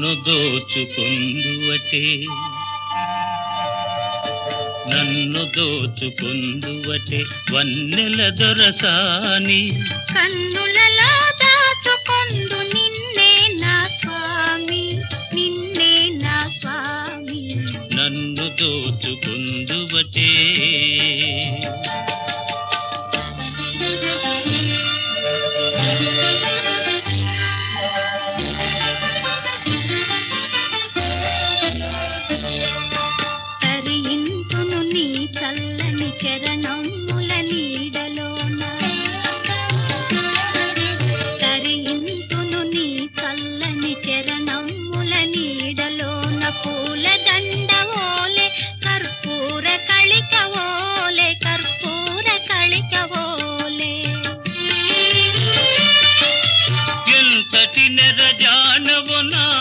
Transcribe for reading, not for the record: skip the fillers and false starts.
నన్ను దోచుకుందువటే నన్ను దోచుకుందువటే వన్నెల దొరసాని కన్నులలో దాచుకొందు నిన్నే నా స్వామి నిన్నే నా స్వామి నన్ను దోచుకుందువటే తరింతును నీ చల్లని చరణముల నీడలోన తరింతును నీ చల్లని చరణముల నీడలోన పూల దండవోలే కర్పూర కళికవోలే కర్పూర కళికవోలే ఎంతటి నెరజా